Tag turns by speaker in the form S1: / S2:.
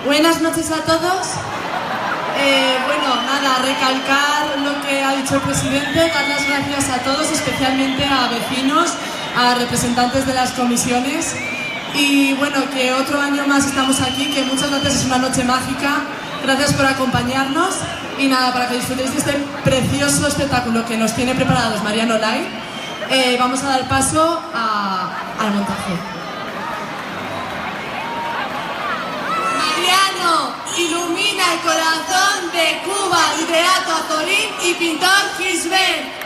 S1: Buenas noches a todos. Bueno, nada, recalcar lo que ha dicho el presidente, dar las gracias a todos, especialmente a vecinos, a representantes de las comisiones. Y bueno, que otro año más estamos aquí, que muchas gracias, es una noche mágica. Gracias por acompañarnos. Y nada, para que disfrutéis de este precioso espectáculo que nos tiene preparados Mariano Lai, vamos a dar paso al montaje. Mariano ilumina el corazón de Cuba, Ideato Azorín y Pintor Gisbert.